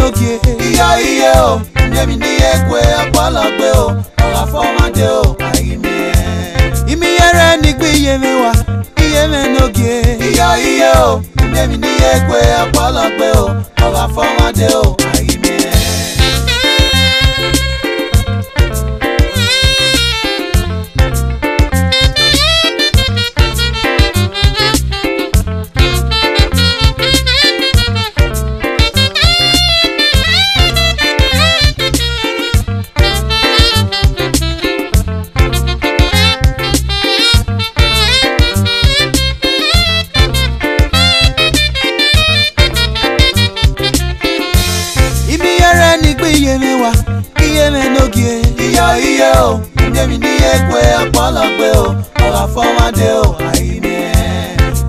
nogie. Iye o, ndemi ni Egbe apologbe o. Ora formade o, Ehime. Imi yere ni gbe Iyemewa, Iyeme nogie. Iye o, ndemi ni Egbe apologbe o. Ora formade o, Ehime. Iyemewa, Iyeme nogie. Iye o, ndemi ni Egbe apologbe o. Ora formade o, Ehime.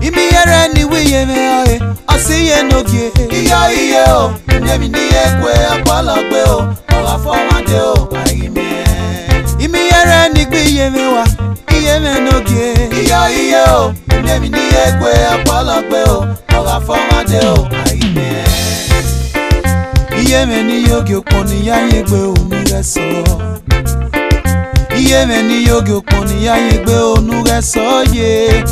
Imi yere ni Iyeme oye, asiye nogie. Iye o, ndemi ni Egbe apologbe o. Ora formade o, Ehime. Imi yere ni Iyemewa, Iyeme nogie. Iye o, ndemi ni Egbe apologbe o. Ora formade o, Ehime. Iyeme ni Iyoghomwen ni Egbe onureso. Iyeme ni Iyoghomwen ni Egbe onureso ye.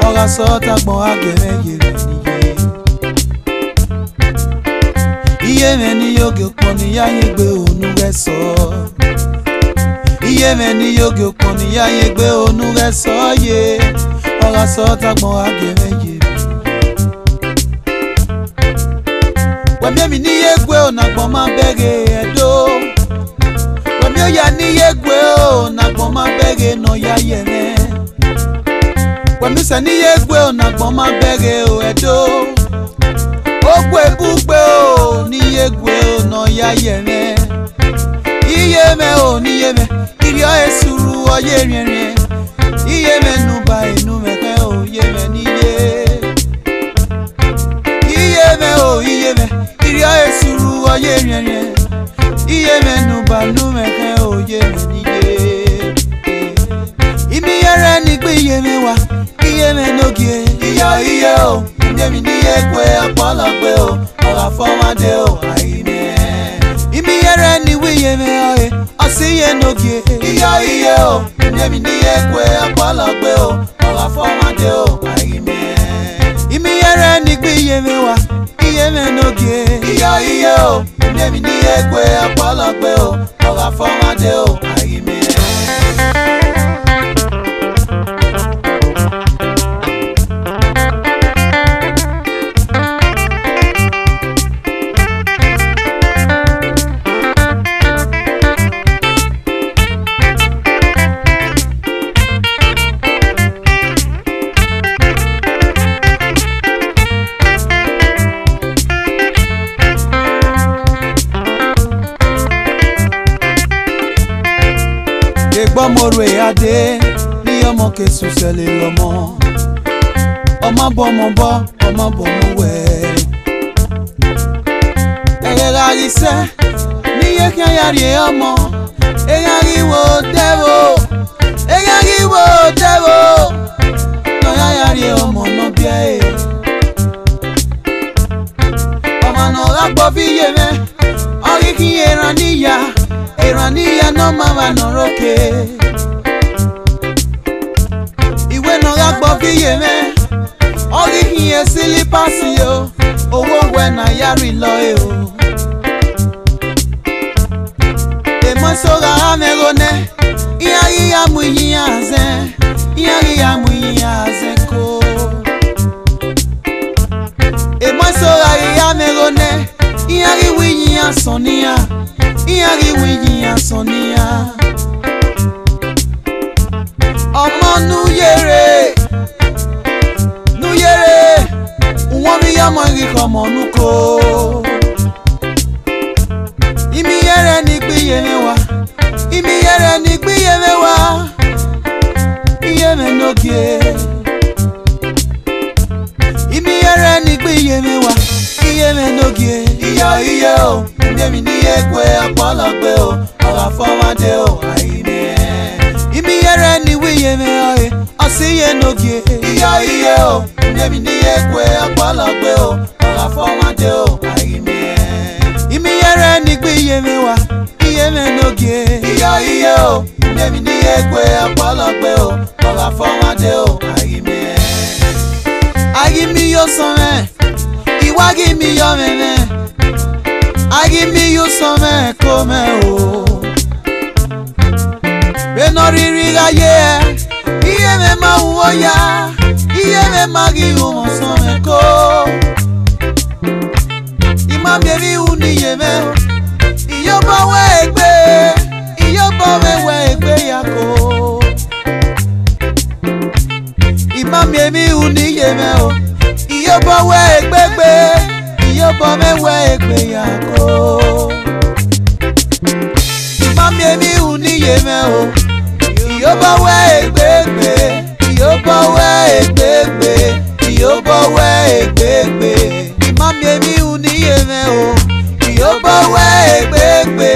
Ora so tagbon agere yere niye. Iyeme ni Iyoghomwen ni Egbe onureso. Iyeme ni Iyoghomwen ni Egbe onureso ye. Ora so tagbon agere yere. Wemi ni Egbe o na gbon ma bege edo. Wemi o ya ni Egbe o na gbon ma bege no ya yeme. Wemi se ni Egbe o na gbon ma bege o edo. Ogbe bugbe o ni Egbe o no ya yeme. Iyeme o ni yeme, iri o esuru o ye rienrien. Iyeme nuba enu meke o yeme ni ye. Iyeme o Iyeme, iri o esuru o ye rienrien. Iyeme nuba numeke o yeme ni ye. Imi yere ni gbe Iyemewa, Iyeme nogie. Iye o, ndemi ni Egbe apologbe o. Ora formade o, Ehime. Imi yere ni Iyeme oye, asiye nogie. Iye o, ndemi ni Egbe apologbe o. Ora formade o, Ehime. Imi yere ni gbe Iyemewa, Iyeme nogie. Iye o, ndemi ni Egbe apologbe o. Ora formade o, Ehime. Egbe morwe ade ni omo ke susele lomo. Omo bomo bo, omo bomo we. Eyegari se ni yekan yari omo. Eyegari wo devo. Eyegari wo devo. No yari omo no bie. Omo no ragbo fi yeme. Ori ki eraniya. Irania no mama no roke. Iwe no gagbo fi yeme. Ori hiye sili pasi yo. Owo we na yari lo e o. Emo soga amegone. Iyari ya muyi azen. Iyari ya muyi azen ko. Emo soga ya megone. Iyari wiyi asonia. Iyari wiyi asonia. Omo nuyere. Nuyere. Uwami ya mwangi komo nuko. Imi yere ni gbe Iyemewa. Imi yere ni gbe Iyemewa. Iyeme nogie. Imi yere ni gbe Iyemewa. Iyeme nogie. Iye o, ndemi ni Egbe apologbe o. Ora formade o, Ehime. Imi yere ni Iyeme oye, asiye nogie. Iye o, ndemi ni Egbe apologbe o. Ora formade o, Ehime. Imi mi ní Egbe ọ̀pọ̀lọpọ̀ o ọ̀rọ̀ àfọwọ́dé o àyìnmí yóò sàn mẹ́ ìwági mi yọ mẹ́mẹ́ àyìnmí yóò sàn mẹ́ kó mẹ́ o bẹ́ẹ̀nà rírí ayé ẹ̀ iye mẹ́ máa wúwo ya iye mẹ́ máa rí ọmọ sàn mẹ́ kó ìmọ̀ mi rí wù níye mẹ́ ìyọ́bọ̀ wẹ́ Egbe ìyọ́bọ̀ wẹ́wẹ́ Egbe yà kó ìmọ̀ mi rí wù níye mẹ́ o ìyọ́bọ̀ wẹ́ Egbe gbé ìyọ́bọ̀ wẹ́wẹ́ Egbe yà kó ìmọ̀ mi rí wù níye mẹ́ o ìyọ́bọ̀ wẹ́ Egbe gbé ìyọ́bọ̀ wẹ́ Egbe gbé ìyọ́bọ̀ wẹ́ Egbe gbé ìmọ̀ mi rí wù níye mẹ́ o ìyọ́bọ̀ wẹ́ Egbe gbé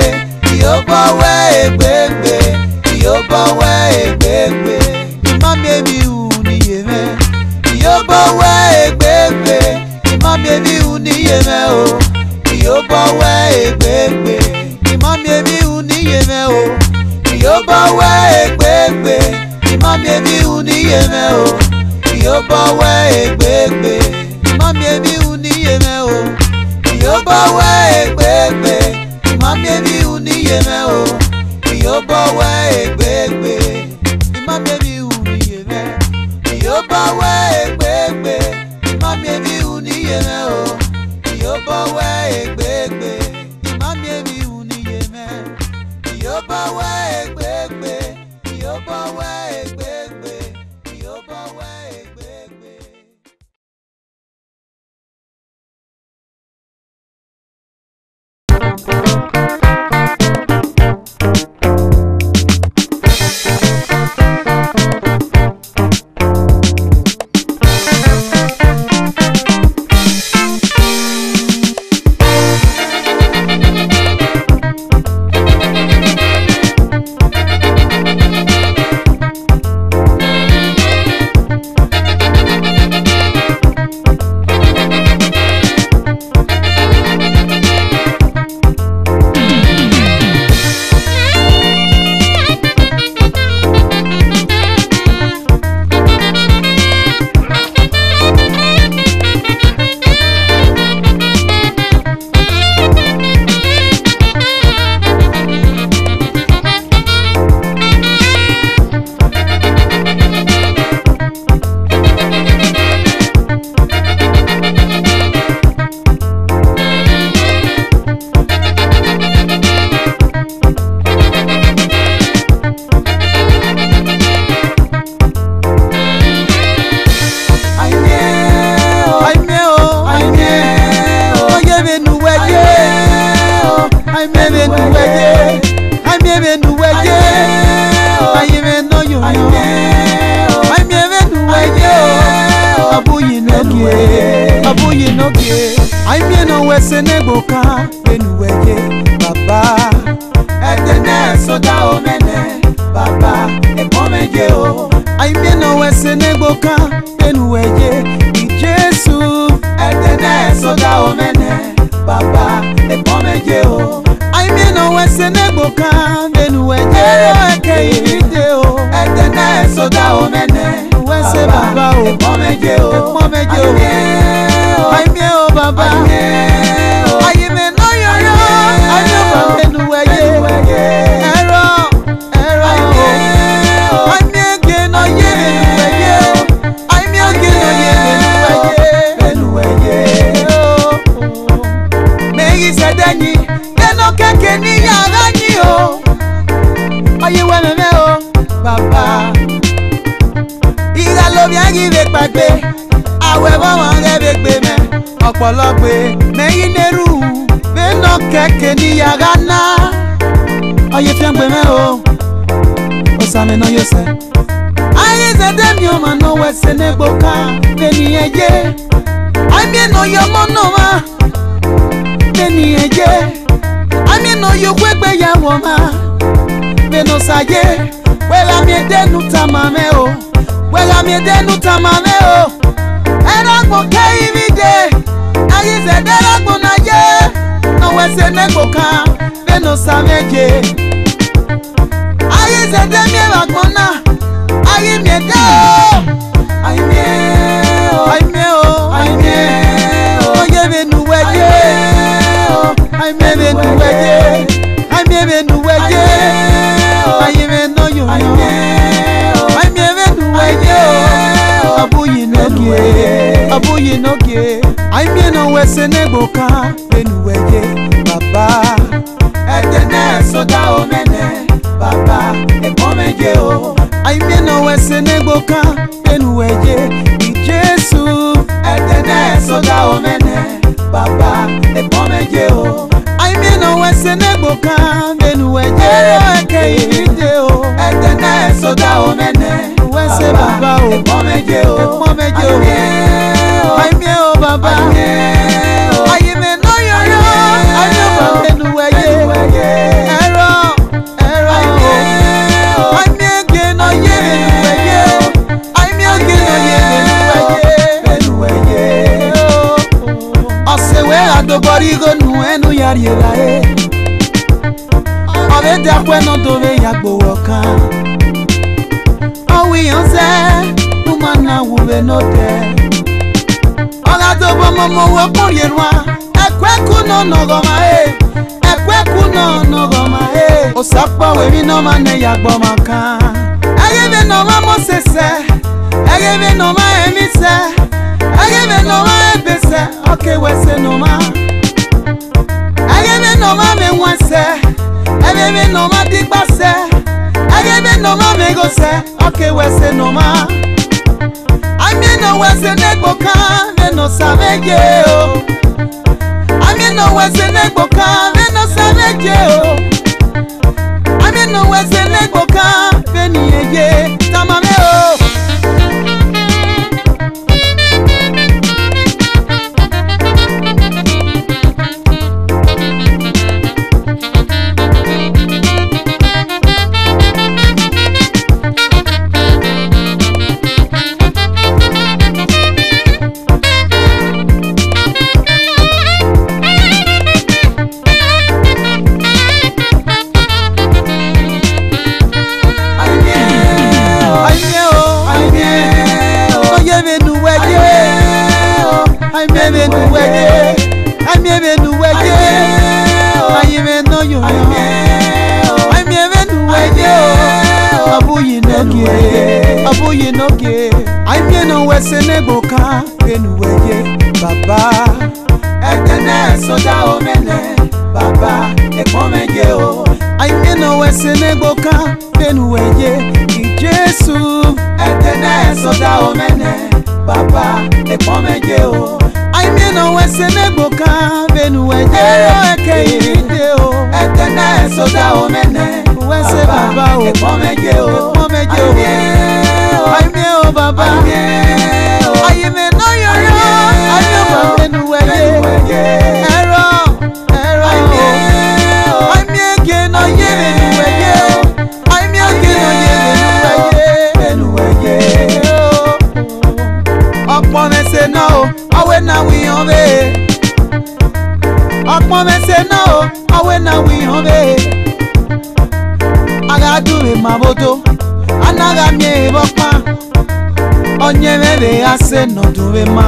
ìyọ́bọ̀ wẹ́ Egbe gbé ìyọ́bọ̀ wẹ́ Egbe gbé ìmọ̀ mi rí wù níye mẹ́ ìyọ́bọ̀ wẹ́ Egbe gbé ìmọ̀ mi rí wù níye mẹ́ o ìyọ́bọ̀ wẹ́ Egbe gbé ìmọ̀ mi rí wù níye mẹ́ o ìyọ́bọ̀ wẹ́ Egbe gbé ìmọ̀ mi rí wù níye mẹ́ o ìyọ́bọ̀ wẹ́ Egbe gbé ìmọ̀ mi rí wù níye mẹ́ o ìyọ́bọ̀ wẹ́ Egbe gbé ìmọ̀ mi rí wù níye mẹ́ o ìyọ́bọ̀ wẹ́ Egbe gbé ìmọ̀ mi rí wù níye mẹ́ ìyọ́bọ̀ wẹ́ Egbe gbé ìmọ̀ mi rí wù níye mẹ́ o ìyọ́bọ̀ wẹ́ Egbe gbé ìmọ̀ mi rí wù níye mẹ́ ìyọ́bọ̀ wẹ́ Egbe gbé ìyọ́bọ̀ wẹ́ Egbe gbé ìyọ́bọ̀ wẹ́ Egbe gbé. Orhuese Neigbokan Enuweye Baba Etene soda omene Baba Ehimwenma o Orhuese Neigbokan Enuweye Jesu Etene soda omene Baba Ehimwenma o Orhuese Neigbokan Enuweye Ekeyide o Etene soda omene Baba Ehimwenma o Baba Ayime no yo Ayoma Enuweye Ero Ayime no ye Enuweye Ayime no ye Enuweye Meyi sedeni Keno keke ni yara ni o Oyewe meme o Baba Ira lo bi agive pagbe Awe mama rebe gbe me ọ̀pọ̀lọpọ̀ mẹ́yìn nẹ́rù bẹ́ẹ̀nà kẹ̀kẹ́ ní yàrá náà ọyẹ fi ń gbé mẹ́ o ó sàmì náà yóò sẹ́. ayé zẹ́dẹ́ mi ò máa ná Orhuese Neigbokan bẹ́ẹ̀ni ẹ̀jẹ̀ àmì ẹ̀nà yọmọ náà wá bẹ́ẹ̀ni ẹ̀jẹ̀ àmì ẹ̀nà yòókù ẹgbẹ́ yàwó ma bẹ́ẹ̀nà sàyé wẹ́rẹ́ àmì ẹ̀dẹ́nu tàmà mẹ́ o wẹ́rẹ́ àmì ẹ̀dẹ́nu tàmà mẹ́ o ẹ̀rọ àgbọ̀ kẹ́yìn mi dé. Ayé zedera gbonaye Orhuese Neigbokan beno sameje Ayé se de mi bakmona ayi mi de ayi mi oye be nu weje ayi me be nu weje ayi me be nu weje ayi me no yo ayi me be nu weje abuyi no ge ayi me no wese Neigbokan be nu weje baba etene soda omene baba ekomeje o ayi me no wese Neigbokan be nu weje Jesu etene soda omene baba ekomeje o ayi me no wese Neigbokan be nu weje eke ide o etene soda omene wese baba o ekomeje o ayi me o baba ayi me no yo ayi me baba be nu weje ero ayi me ge no ye ayi me ge no ye osewe adobori go nu enu yari elae obe dakwe no dove yagbowo kan owi yanse numana wube no de ola dobo momo wo korierwa ekweku no nogoma ekweku no nogoma osapa we mi no mane yagboma kan ayebe no ma mosese ayebe no ma emise ayebe no ma ebese okay wese no ma ayebe no ma me wanse ayebe no ma dipase ayebe no ma me gose okay wese no ma ami no wese Neigbokan me no saveje o ami no wese Neigbokan me no saveje o ami no wese Neigbokan be ni eye tamame o abuyi no ge ayi me no wese Neigbokan be nu weje baba etene soda omene baba ekomeje o ayi me no wese Neigbokan be nu weje Jesu etene soda omene baba ekomeje o ayi me no wese Neigbokan be nu weje eke ide o etene soda omene wese baba o ekomeje o ayi me o baba ayi me no yo ayi me baba nu weje ero ayi me ge no ye nu weje ayi me ge no ye nu weje opo me se no awe na wi on be opo me se no awe na wi on be aga dure mabodo anaga mie bokpa onye mebe ase no dure ma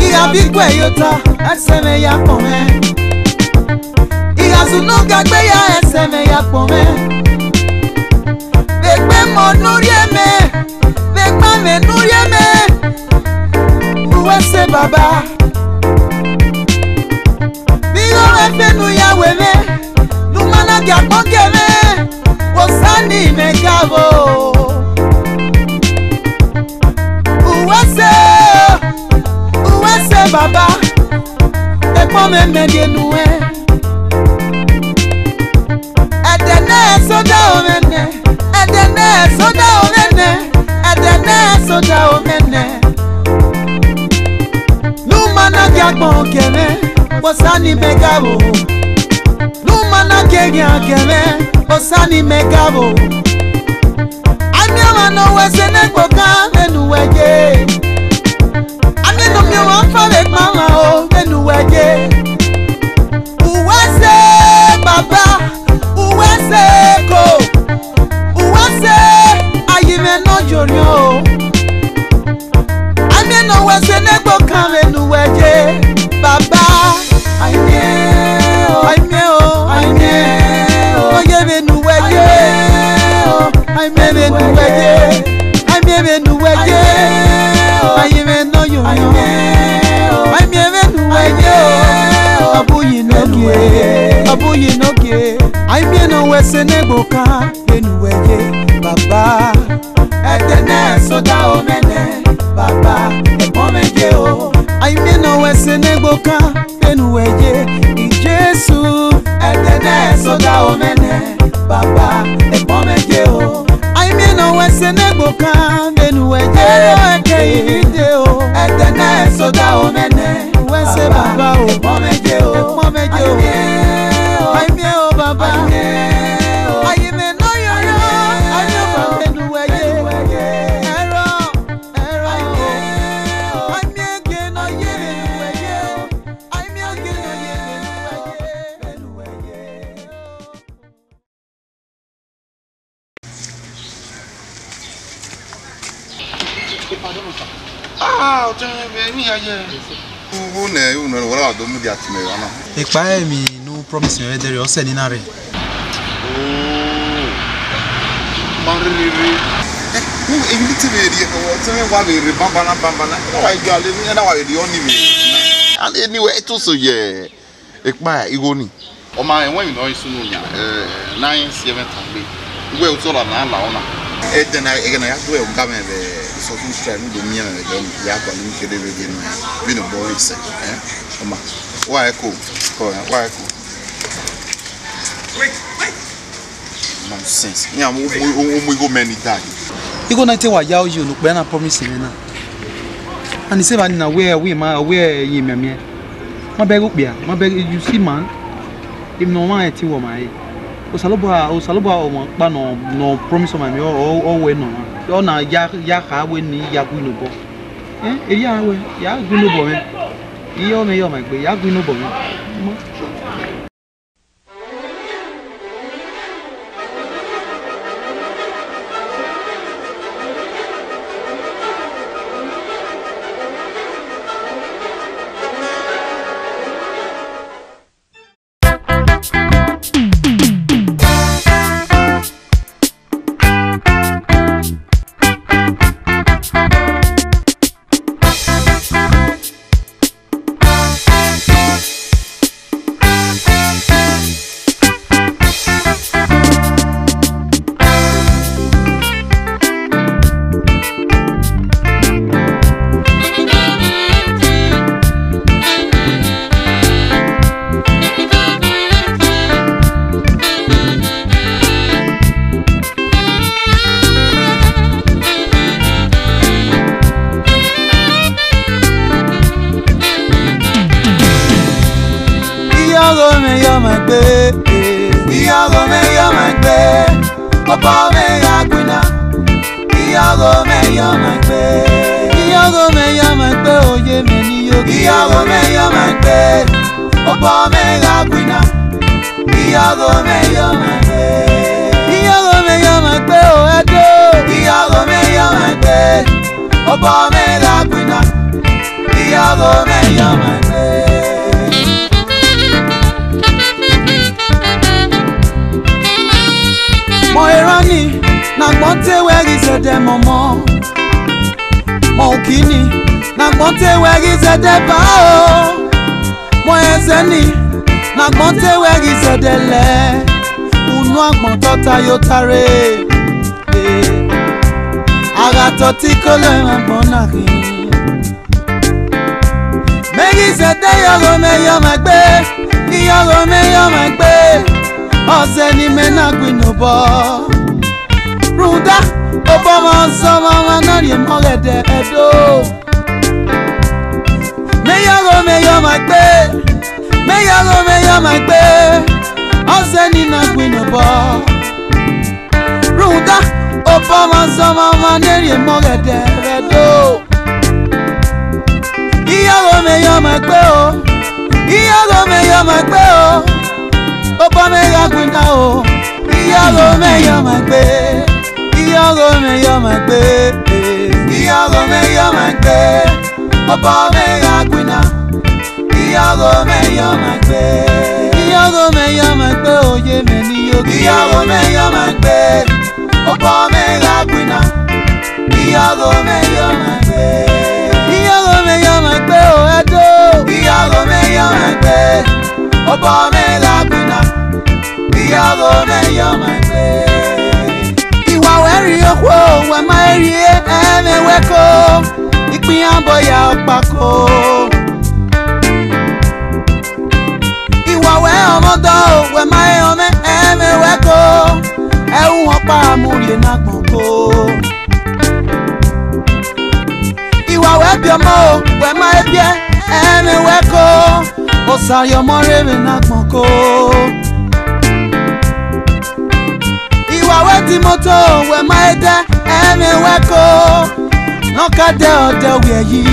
iga bigwe yota eseme ya pome iga sunu gagbe ya eseme ya pome begbe mo nurieme begba me nurieme uwese baba bigo efenu ya weme numana gakpo keme Osani megavo uwese baba ekpo me medie nuwe edene soda omene edene soda omene edene soda omene numana gakpo keme osani megavo numana keme osani megavo ami no wese Neigbokan menu weje ami no mi wan fa le mama o menu weje uwese baba uwese ko no Orhuese Neigbokan benuweje baba aime oye benuweje aime benuweje aime no yo aime benuweje abuyi noge aime no Orhuese Neigbokan benuweje baba etene soda omene baba emomeje o aime no Orhuese Neigbokan benuweje Jesu etene soda omene baba emomeje o aime no Orhuese Neigbokan benuweje ide o etene soda omene Orhuese baba o emomeje o aime o baba aime no yo aime baba benuweje mi no promise me there o se ni na re. Mariri. Even to me o tell me why we bambana. Why you are living na why the only me. And anyway it also yeah. Ekpa igoni. O ma when you know isu no nya 9-7 tambe. We o so la na ona. Then I again I have to go me be so to try me do me na dem ya kwa ni kede be no. We no boy say o ma. Why ko? Why ko? Wait. Nonsense. Me am we go many die. You go na te wa yawo you no pe na promise me na. And say na where we yi me. Ma be go bia. Ma be you see man. If no one eti wo mai. O salobo o mo pa no promise ma me o we no. O na ya ka we ni ya gu no bo. Eri a we ya gu no bo me. Iyo me yo ma gbe ya gu no bo me. Tare agato tikolo mbonaki megi sete yogo me yo magbe ose ni mena gwinobo ruda obama sama manari mogede edo me yo magbe ose ni na gwinobo Ruda, Obama sama maneri mogede redo. Iyoghomwen yo magbe o. Obama ya gwina o. Iyoghomwen yo magbe. Oba me agwina. Iyoghomwen yomagbe. Iyoghomwen yomagbe oye me ni yogi. Iyoghomwen yomagbe. Oba me agwina. Iyoghomwen yomagbe. Iyoghomwen yomagbe o edo. Iyoghomwen yomagbe. Oba me agwina. Iyoghomwen yomagbe. Iwa weri okwo we ma erie eme weko. Ìpín àbọ̀yà ọ̀pákó. Ìwàwẹ́ ọmọdé òwe máa ń ọmọ ẹ̀mẹ̀wẹ́kó. Ẹ̀hún wọn pa àmúrè náà pọ̀nkó. Ìwàwẹ́ bí ọmọ òwe máa ń bíẹ́ ẹ̀mẹ̀wẹ́kó. Òsàyọmọ rèé náà pọ̀nkó. Ìwàwẹ́ tí mọ́tò òwe máa ń dẹ́ ẹ̀mẹ̀wẹ́kó. Nọkade ọdẹ wẹ̀yí.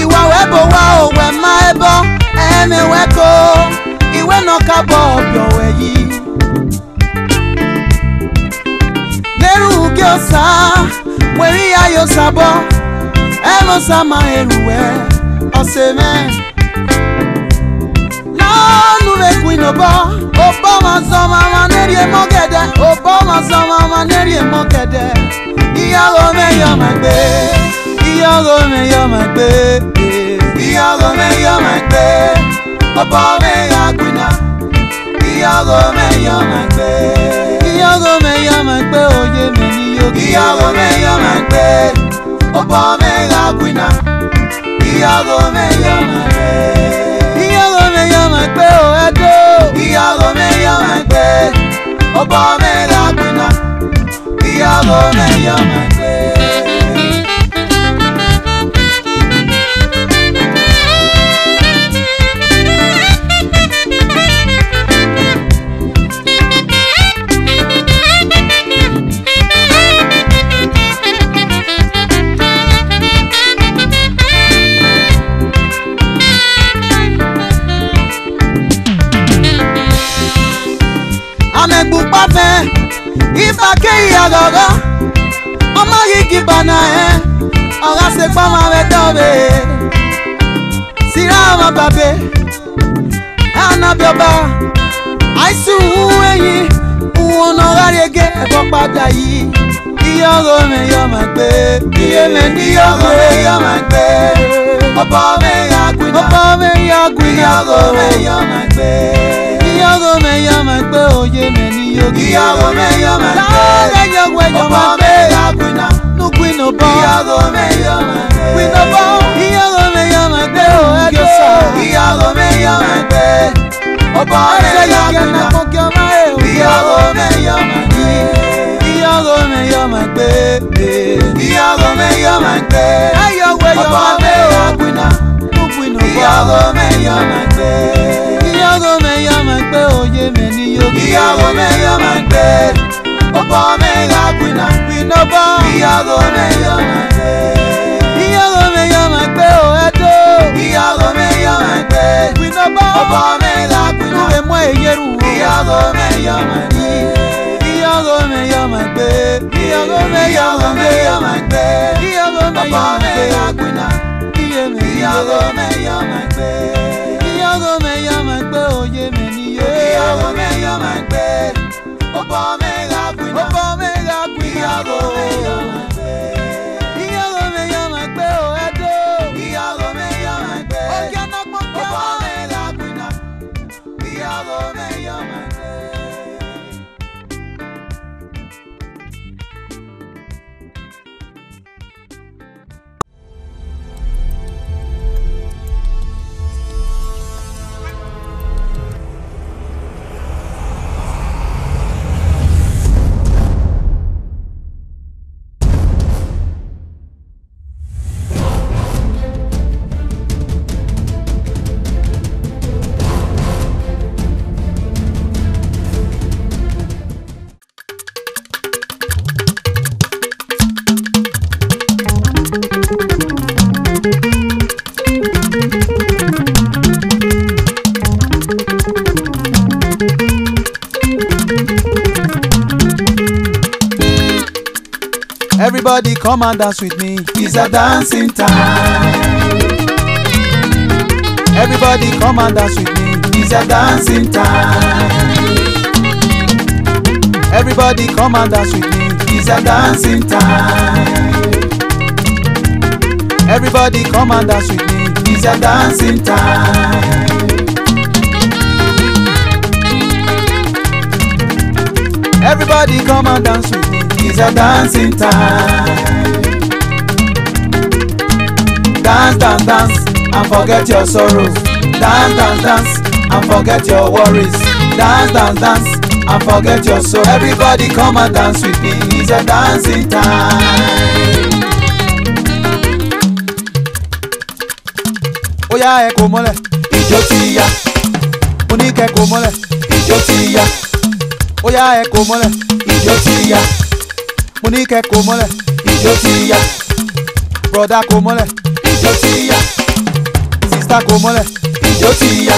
Ìwà wẹ́bọ̀ wá òwe má ẹbọ ẹ̀mí wẹ́kọ̀. Ìwé nọka bọ̀ ọ̀bọ̀ wẹ̀yí. Lẹ́rù kí o sá, wẹ̀rí ayọ̀ sábọ̀. Ẹ lọ sá máa ẹrù wẹ̀ ọ̀sẹ̀ mẹ́. Lọ́nù lẹ́kùn ìnàbọ̀. Obama sama maneri emogede. Obama sama maneri emogede. Iyoghomwen yomagbe. Iyoghomwen yomagbe. Iyoghomwen yomagbe. Oba me agwina. Iyoghomwen yomagbe. Iyoghomwen yomagbe oye me ni yogi. Iyoghomwen yomagbe. Oba me agwina. Iyoghomwen yomagbe. Iyoghomwen yomagbe o edo. Iyoghomwen yomagbe. Oba me agwina. Iyoghomwen yomagbe. Amegbu pafe ifake iyagogo ọmọ yìí bana ọ̀rá ṣe pọ́nmọ́ rẹ̀ dọ́bẹ̀ síra ọmọ bàbẹ̀ ànábíọba àìsùn ẹ̀yìn òun ọ̀rá rẹ̀gẹ̀ ẹ̀bọ́ padà yìí. Iyoghomwen yomagbe. Iyoghomwen yomagbe. Oba me agwina. Oba me agwina. Iyoghomwen yomagbe. Iyoghomwen yomagbe oye me ni yogi. Iyoghomwen yomagbe. Oba me agwina. Nukwin oba. Iyoghomwen yomagbe. Kwin oba. Iyoghomwen yomagbe o edo. Iyoghomwen yomagbe. Oba me agwina. Iyoghomwen yomagbe. Iyoghomwen yomagbe. Iyoghomwen yomagbe. Oba me agwina. Iyoghomwen yomagbe. Iyoghomwen yomagbe oye me ni yogi. Iyoghomwen yomagbe. Oba me agwina. Iyoghomwen yomagbe. Iyoghomwen yomagbe o edo. Iyoghomwen yomagbe. Oba me agwina. Iyoghomwen yomagbe. Iyoghomwen yomagbe. Iyoghomwen yomagbe. Oba me agwina. Iyoghomwen yomagbe. Iyoghomwen yomagbe oye me ni yogi. Iyoghomwen yomagbe. Oba me agwina. Iyoghomwen yomagbe. Iyoghomwen yomagbe o edo. Iyoghomwen yomagbe. Oba me agwina. Iyoghomwen yomagbe. Everybody come and dance with me. It's a dancing time. Everybody come and dance with me. It's a dancing time. Everybody come and dance with me. It's a dancing time. Everybody come and dance with me. It's a dancing time. Everybody come and dance with me. It's a dancing time. Dance, dance, dance, and forget your sorrows. Dance, dance, dance, and forget your worries. Dance, dance, dance, and forget your soul. Everybody come and dance with me. It's a dancing time. Oya ẹ kò mọ́lẹ̀, ijó ti yá. Mo ní kẹ́ kò mọ́lẹ̀, ijó ti yá. Oya ẹ kò mọ́lẹ̀, ijó ti yá. Mo ní kẹ́ kò mọ́lẹ̀, ijó ti yá. Broda kò mọ́lẹ̀, ijó ti yá. Sister kò mọ́lẹ̀, ijó ti yá.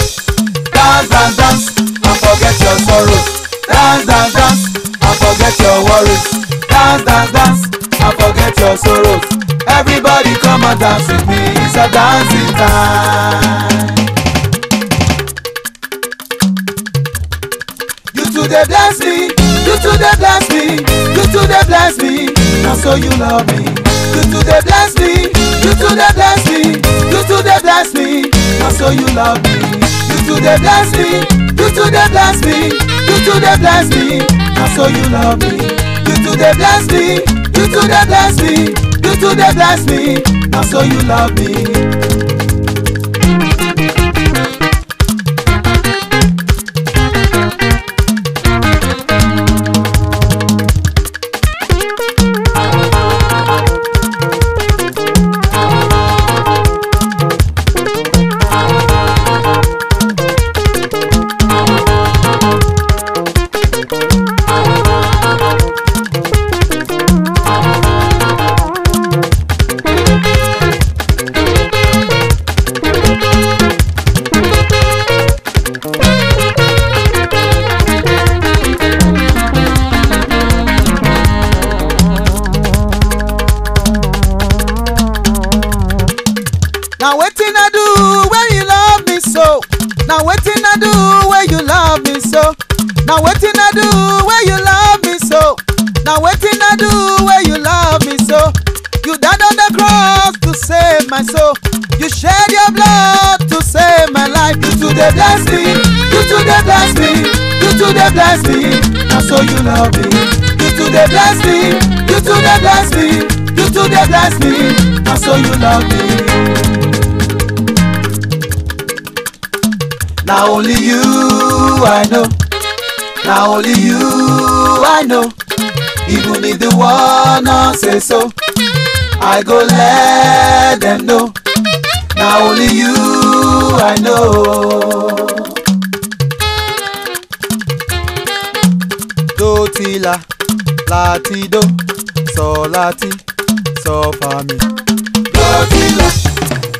Dance, dance, dance, and forget your sorrows. Dance, dance, dance, and forget your worries. Dance, dance, dance, and forget your sorrows. Everybody come and dance with me. It's a dancing time. You too they bless me. You too they bless me. You too they bless me. Now so you love me. You too they bless me. You too they bless me. You too they bless me. Now so you love me. You too they bless me. You too they bless me. You too they bless me. Now so you love me. You too they bless me. You too they bless me. You too they bless me. Now so you love me. Now wetin I do when you love me so? Now wetin I do when you love me so? Now wetin I do when you love me so? Now wetin I do when you love me so? You died on the cross to save my soul. You shed your blood to save my life. You too they bless me. You too they bless me. You too they bless me. Now so you love me. You too they bless me. You too they bless me. You too they bless me. Now so you love me. Now only you I know. Now only you I know. Even if the one not say so, I go let them know. Now only you I know. Do ti la, la ti do, so la ti, so fa mi. Do ti la,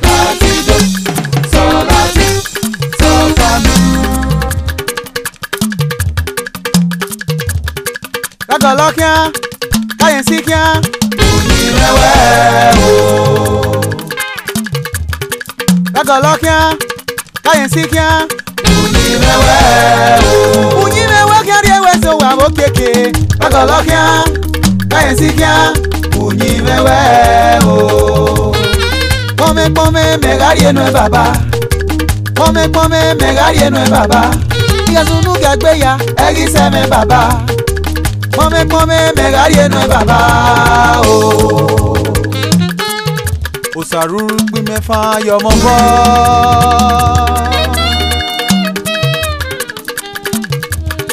la ti do, so la ti, so fa mi. Kagolo kian, kayen si kian. Kagolo kian, kayen si kian. Unyimewe kian riewe so wa bo keke. Kagolo kian, kayen si kian. Unyimewe o. Pome megari no baba. Pome megari no baba. Yasunu gagbeya, egi seme baba. Pome megari no baba o. Osaruru gbi mefa Yomwa.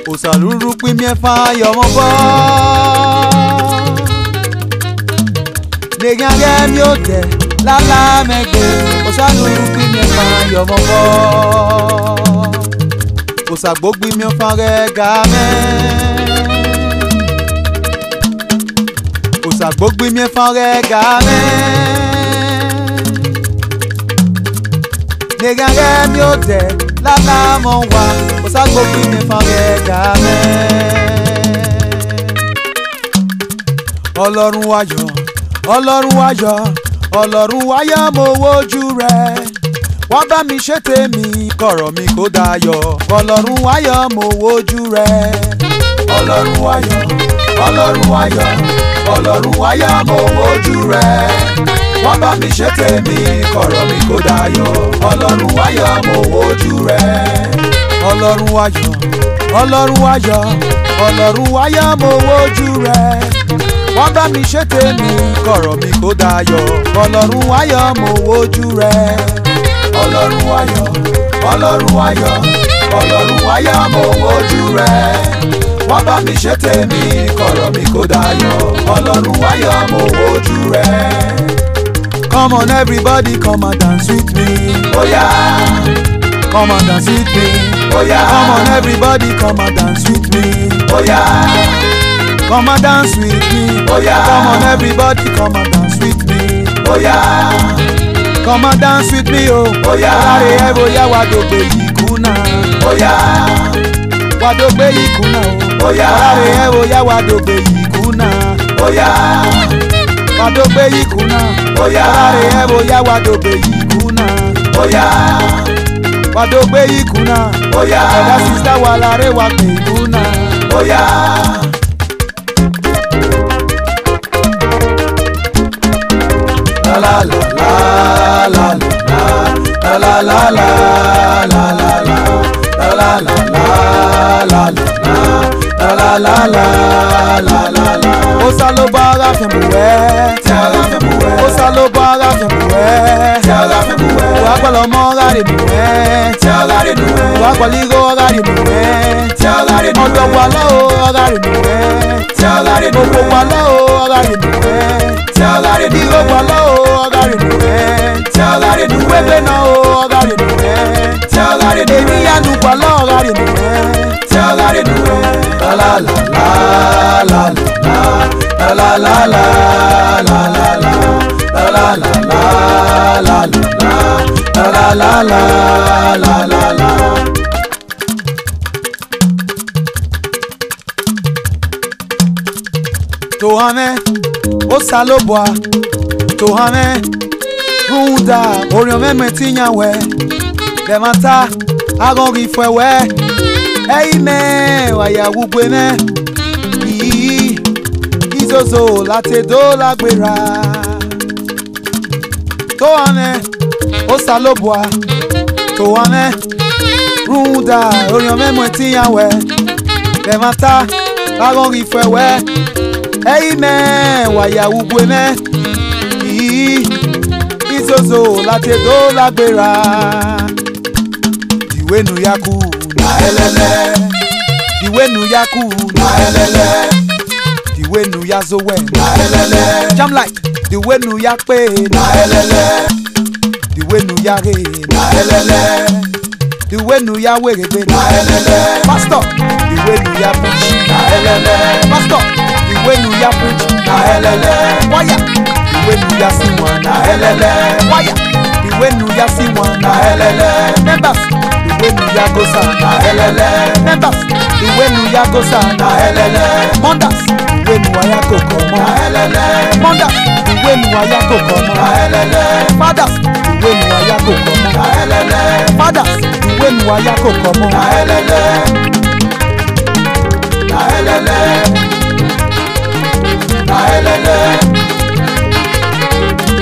Osaruru gbi mefa Yomwa. Negange mi ote lala megbe. Osaruru gbi mefa Yomwa. Osagbo gbi mefa regame. Osagbo gbi mefa regame. Negange mi ote lala monwa. Osagbo gbi mefa regame. Ọlọ́run ayọ̀ Ọlọ́run ayọ̀, Ọlọ́run ayọ̀ mo wojú rẹ̀. Wá bá mi ṣe tèmi, kọ̀rọ̀ mi kó dayọ̀. Ọlọ́run ayọ̀ mo wojú rẹ̀. Ọlọ́run ayọ̀, Ọlọ́run ayọ̀, Ọlọ́run ayọ̀ mo wojú rẹ̀. Wá bá mi ṣe tèmi, kọ̀rọ̀ mi kó dayọ̀. Ọlọ́run ayọ̀ mo wojú rẹ̀. Ọlọ́run ayọ̀, Ọlọ́run ayọ̀, Ọlọ́run ayọ̀ mo wojú rẹ̀. Wá bá mi ṣe tèmi, kọ̀rọ̀ mi kó dayọ̀. Ọlọ́run ayọ̀ mo wojú rẹ̀. Ọlọ́run ayọ̀, Ọlọ́run ayọ̀, Ọlọ́run ayọ̀ mo wojú rẹ̀. Wá bá mi ṣe tèmi, kọ̀rọ̀ mi kó dayọ̀. Ọlọ́run ayọ̀ mo wojú rẹ̀. Come on everybody, come and dance with me. Oh yeah. Come and dance with me. Oh yeah. Come on everybody, come and dance with me. Oh yeah. Come and dance with me. Oh yeah. Come on everybody, come and dance with me. Oh yeah. Come and dance with me, oh. Oh yeah. Are evo ya wadogbe ikuna. Oh yeah. Wadogbe ikuna, oh. Oh yeah. Are evo ya wadogbe ikuna. Oh yeah. Wadogbe ikuna. Oh yeah. Are evo ya wadogbe ikuna. Oh yeah. Wadogbe ikuna. Oh yeah. Eda sister walare wa pe ikuna. Oh yeah. La la la la la la la la la la la la la la la la la la. Osalo bara femuwe, tera femuwe. Osalo bara femuwe, tera femuwe. Wakwalo mora de muwe, tera de muwe. Wakwaligo gari muwe, tera de muwe. Odo wala o gari muwe, tera de muwe. Oko wala o gari muwe, tera de muwe. Iro wala o gari muwe, tera de muwe. Bena o gari muwe, tera de muwe. Emi anu wala o gari muwe, tera de muwe. La la la la la la la la la la la la la la la la la la la. Tohame osaloboa, tohame runda orion meme tinyawe demata agongi fwewe eime waya wugweme yi izozo late do lagbera. Tohame osaloboa, tohame runda orion meme tinyawe demata agongi fwewe eime waya wugweme yi izozo late do lagbera. Diwenu yaku na elele, diwenu yaku na elele, diwenu yazowe na elele. Jam like diwenu yakpe na elele, diwenu yare na elele, diwenu yawerebe na elele. Pastor diwenu ya preach na elele. Pastor diwenu ya preach na elele. Waya diwenu ya siwa na elele. Waya diwenu ya siwa na elele. Members diwenu ya gosa na elele. Members diwenu ya gosa na elele. Mondas diwenu ya kokomo na elele. Mondas diwenu ya kokomo na elele. Fathers diwenu ya kokomo na elele. Fathers diwenu ya kokomo na elele. Na elele. Na elele.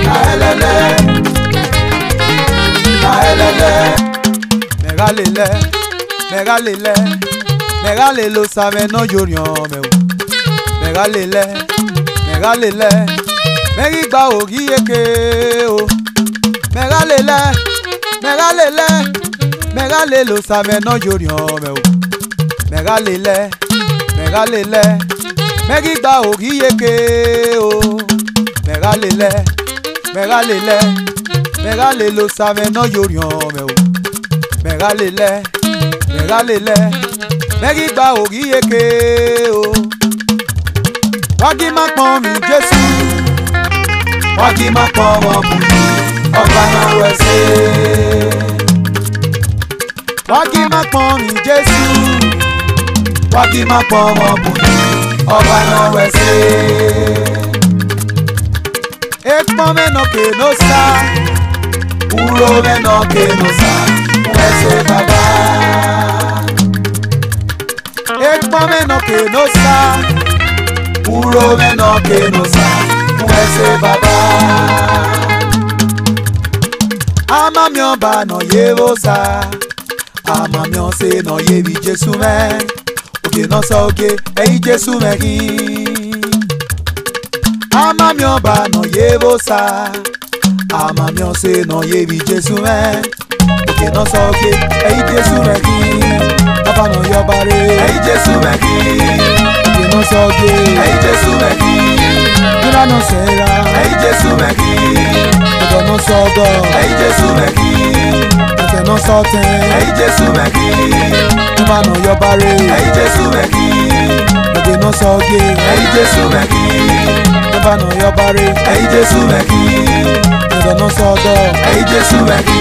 Na elele. Na elele. Megalele, megalele, megalelo save no yorion me. Megalele, megalele, megigba ogiyeke o. Megalele, megalele, megalelo save no yorion me. Megalele, megalele, megigba ogiyeke o. Megalele, megalele, megalelo save no yorion me. Megalele, megalele, megigba ogiyeke o. Wagi ma pon mi Jesu, wagi ma pon mo buyi, ọba na wese. Wagi ma pon mi Jesu, wagi ma pon mo buyi, ọba na wese. Ekpome no ke no sa. Urome no ke no sa. Mwese baba. Ekpome no ke no sa. Urome no ke no sa. Mwese baba. Amamyo ba no yevo sa. Amamyo se no yevi Jesu me. Oge no sa oge eyi Jesu me hi. Amamyo ba no yevo sa. Amamyo se no yevi Jesu me. Oge no sa oge eyi Jesu me hi. Papa no yobare eyi Jesu me hi. Oge no sa oge eyi Jesu me hi. Dura no sera eyi Jesu me hi. Oge no sa ogo eyi Jesu me hi. Oge no sa ote eyi Jesu me hi. Papa no yobare eyi Jesu me hi. Oge no sa oge eyi Jesu me hi. Papa no yobare eyi Jesu me hi. Oge no sa ogo eyi Jesu me hi.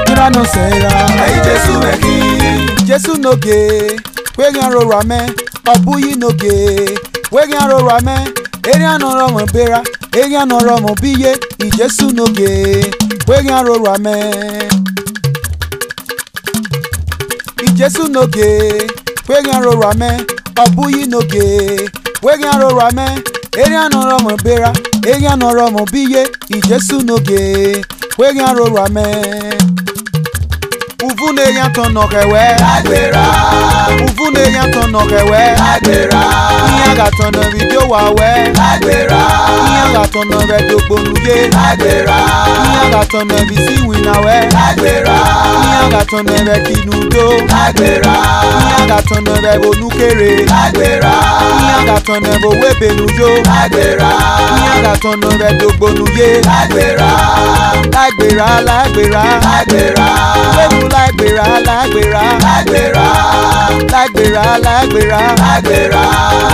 Dura no sera eyi Jesu me hi. Jesu no ge wegan ro rame obuyi no ge wegan ro rame erian no ro mo bera erian no ro mo biye I Jesu no ge wegan ro rame I Jesu no ge wegan ro rame obuyi no ge wegan ro rame erian no ro mo bera erian no ro mo biye I Jesu no ge wegan ro rame. Uvune yanton no kewe Agbera. Uvune yanton no kewe Agbera. Iyaga ton no video wa we Agbera. Iyaga ton no video bonuye Agbera. Iyaga ton no bisi wina we Agbera. Iyaga ton no be kinudo Agbera. Iyaga ton no be bonukere Agbera. Iyaga ton no bo webenujo Agbera. Iyaga ton no be dogbonuye Agbera. Agbera Agbera Agbera. Lágbèrà lágbèrà lágbèrà lágbèrà lágbèrà lágbèrà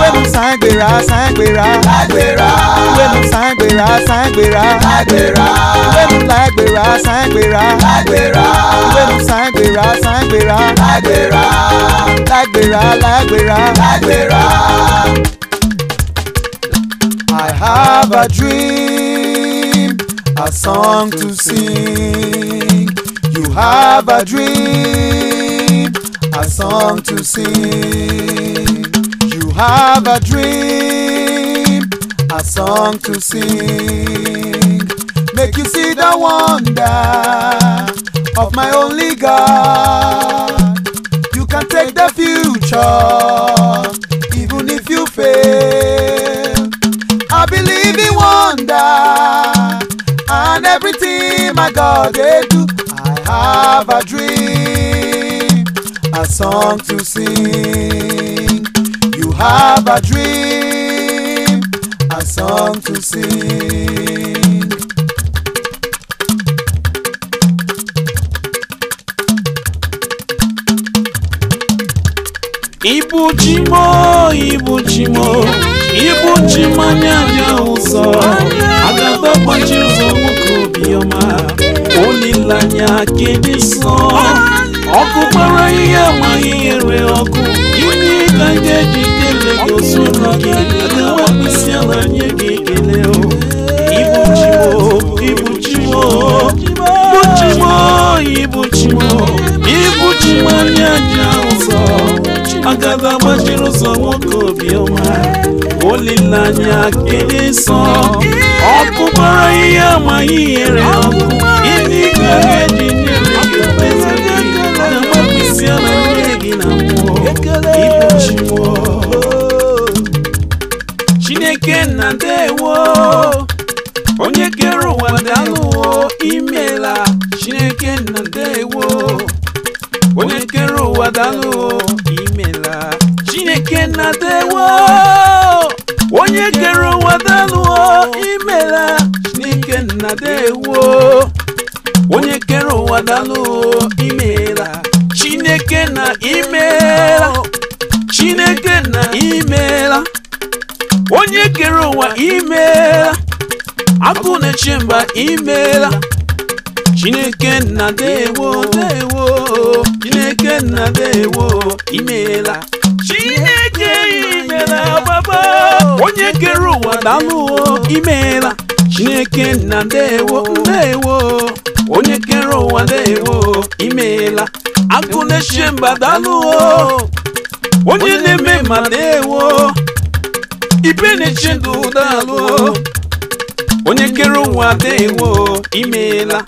wẹ́nu sàngbèrà sàngbèrà lágbèrà wẹ́nu sàngbèrà sàngbèrà lágbèrà wẹ́nu lágbèrà sàngbèrà lágbèrà wẹ́nu sàngbèrà sàngbèrà lágbèrà lágbèrà lágbèrà lágbèrà. I have a dream, a song to sing. You have a dream, a song to sing. You have a dream, a song to sing. Make you see the wonder of my only God. You can take the future, even if you fail. I believe in wonder and everything my God they do. I have a dream, a song to sing. You have a dream, a song to sing. Ibuchimo, Ibuchimo, Ibuchimo nyanya uso. Agaba kwanchi uso mukubi yoma. Olilanya kediso. Oku para iya mayere oku. Yini kage jikele yosuroki. Agawa pisiala nyekele o. Ibuchimo, Ibuchimo, Ibuchimo, Ibuchimo, Ibuchimo nyanya uso. Agaba majiru so mukubi yoma. Olilanya kediso. Oku para iya mayere oku. Yini kage jikele yosuroki. Agawa pisiala nyekele o. Chineke na dewo onye kere ụwa dalụwo imela. Chineke na dewo onye kere ụwa dalụwo imela. Chineke na dewo onye kere ụwa dalụwo imela. Chineke na dewo onye kere ụwa dalụwo imela. Chineke na imela. Chineke na imela. Onye kere ụwa imela. Akụ na-eche mba imela. Chineke na dewo dewo. Chineke na dewo imela. Chineke imela baba. Onye kere ụwa dalụwo imela. Chineke na ndewo ndewo onye kere ụwa ndewo imeela agụ na-eche mba daalụ onye na-eme ma ndewo ibe na-eche ndụ daalụ onye kere ụwa ndewo imeela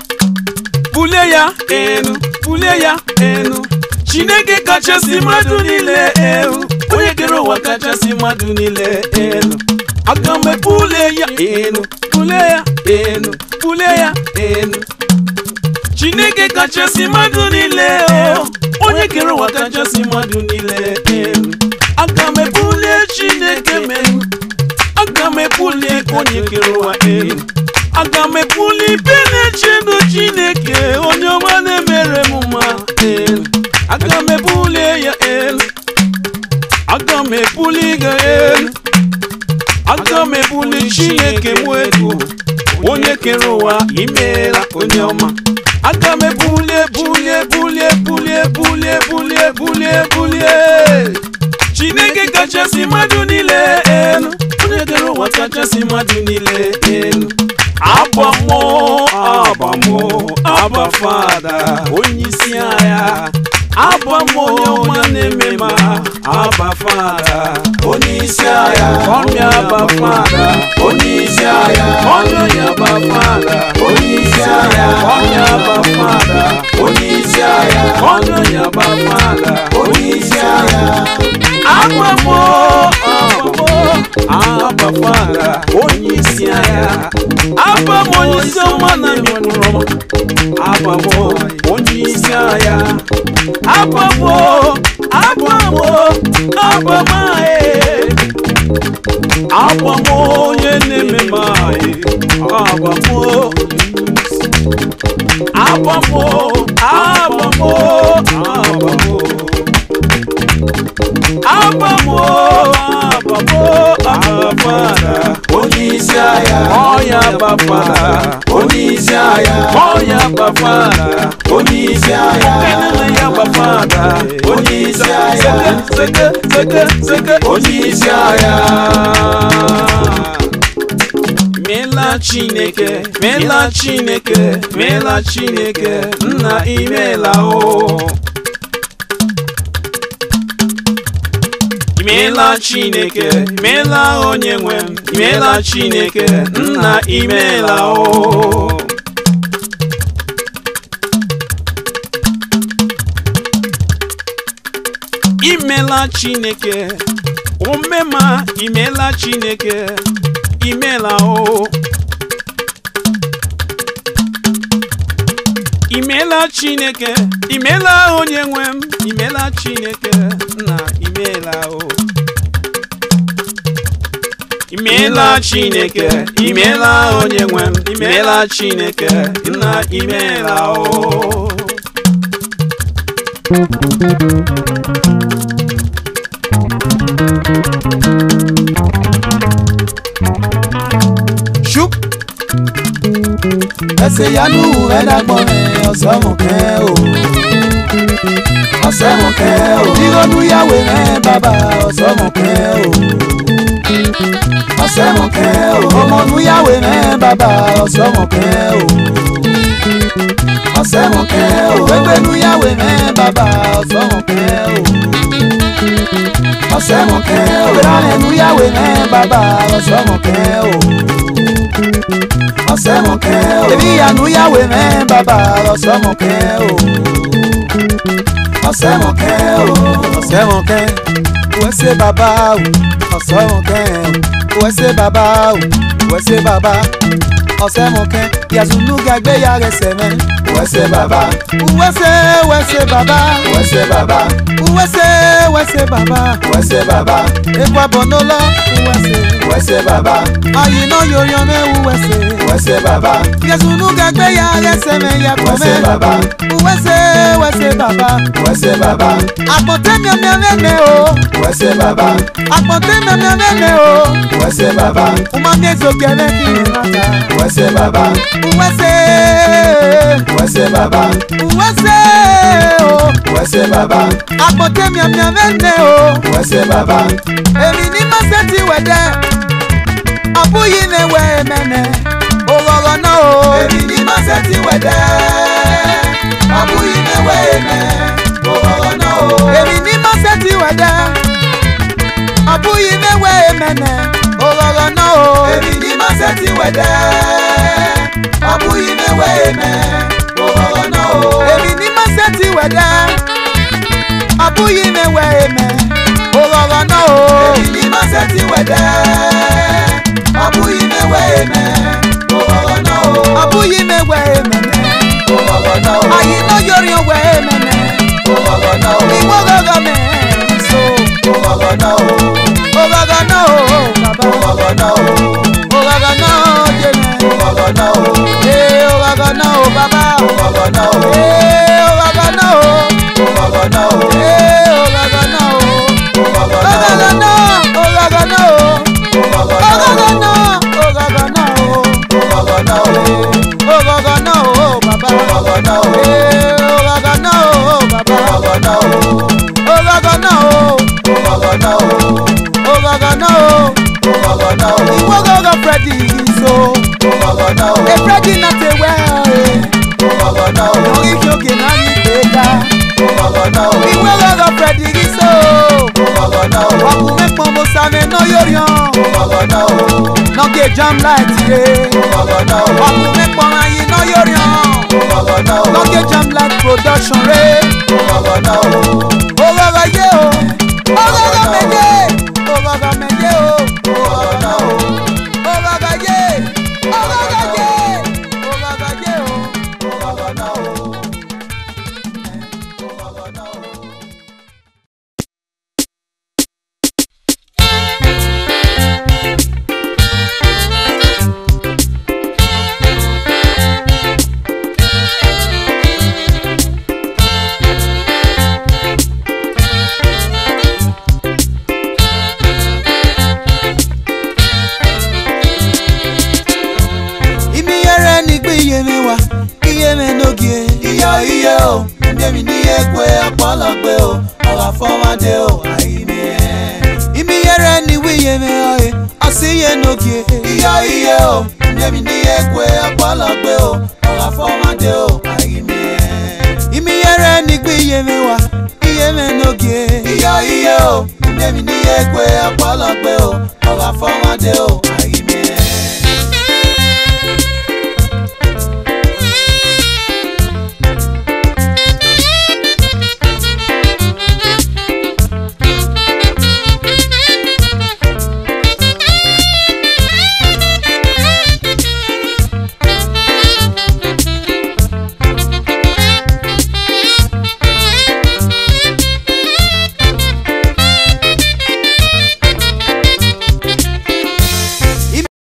bulie ya enu bulie ya enu Chineke kachasị mmadụ niile elu onye kere ụwa kachasị mmadụ niile elu aga m bulie ya enu bulie ya enu bulie ya enu Chineke kachasị mmadụ niile onye kere ụwa kachasị mmadụ niile elu aga m bulie Chineke melu aga m bulie onye kere ụwa elu aga m bulie ibe na-eche ndụ Chineke onye ọma na-emere m mma elu aga m bulie ya elu aga m bulie ga elu aga m bulie Chineke m elu onye kere ụwa imeela onye ọma aga m bulie bulie bulie bulie bulie bulie bulie bulie Chineke kachasị mmadụ niile elu onye kere ụwa kachasị mmadụ niile elu abamo abamo aba Fada onye isi agha abamo onye ọma na-eme ma aba Fada onye isi agha ọmịa aba Fada onye isi agha ọmịa aba Fada onye isi agha ọmịa aba Fada onye isi agha ọmịa aba Fada onye isi agha abamo aba Fada onye isi agha abamo onye isi ọma na-emekọrọ abamo onye isi agha abamo abamo abamo onye na-eme mai abamo abamo abamo abamo abamo abamo Fada onye isi agha ọya aba Fada onye isi agha ọya aba Fada onye isi agha kenele ya aba Fada onye isi agha seke onye isi agha mela Chineke mela Chineke mela Chineke nna imela o imela Chineke imela onye nwe m imela Chineke nna imela o imela Chineke omema imela Chineke imela o imela Chineke imela onye nwe m imela Chineke nna imela o imela Chineke imela onye nwe m imela Chineke nna imela o Shouk ese yanu edagbon osomoke o osomoke o ironu yawe me baba osomoke o osomoke o omonu yawe me baba osomoke o osomoke o egbenu yawe me baba osomoke o osomoke o iranu yawe me baba osomoke o osomoke o ebi yanu yawe me baba osomoke o osomoke o osomoke wese baba o osomoke o wese baba o wese baba osomoke yazunu gagbe ya reseme wese baba wese baba wese baba wese baba wese baba ekwa bonola wese baba ayino yoryome wese baba yazunu gagbe ya reseme ya kome wese baba wese baba apote miamene o wese baba apote miamene o wese baba umamezo kele kinata wese baba wese baba wese baba apote miamene o wese baba emi ni maseti wede abuyi ne we mene Ogogo no. Èmi ni ma se ti wede. Abuyi me we me. Ogogo no. Èmi ni ma se ti wede. Abuyi me we me. Ogogo no. Èmi ni ma se ti wede. Abuyi me we me. Ogogo no. Èmi ni ma se ti wede. Abuyi me we me. Ogogo no. Èmi ni ma se ti wede. Abuyi me we me. Ogogo no. Abuyi me we me. Ogogo no. Ayi no yori we me. Ogogo no. Iwogogo me. So ogogo no. Ogogo no. Baba. Ogogo no. Ogogo no. Jeme. Ogogo no. Eh ogogo no baba. Ogogo no. Eh ogogo no. Ogogo no. Eh ogogo no. Ogogo no. Ogogo no. Ogogo no. Ogogo no. Ogogo no. Ogogo no baba. Ogogo no. Eh ogogo no baba. Ogogo no. Ogogo no. Ogogo no. Ogogo no. Ogogo no. Iwogogo Freddei so. Ogogo no. E Freddei na te we. Ogogo no. Nori kyoge na ni pega. Ogogo no. Iwogogo Freddei so. Ogogo no. Waku me pombo same no yorion. Ogogo no. No get jam like today. Ogogo no. Waku me pombo yi no yorion. Ogogo no. No get jam like production re. Ogogo no. Ogogo ye o. Ogogo me ye. Ogogo me ye o. Ogogo no. Ogogo ye. Ogogo ye. Ogogo ye o. Ogogo no. Ogogo no. Iye o, ndemi ni Egbe apologbe o, ola fọwade o, ayime. Imi yere ni wiye me oye, asiye nogie. Iye o, ndemi ni Egbe apologbe o, ola fọwade o, ayime. Imi yere ni gbiye me wa, iye me nogie. Iye o, ndemi ni Egbe apologbe o, ola fọwade o.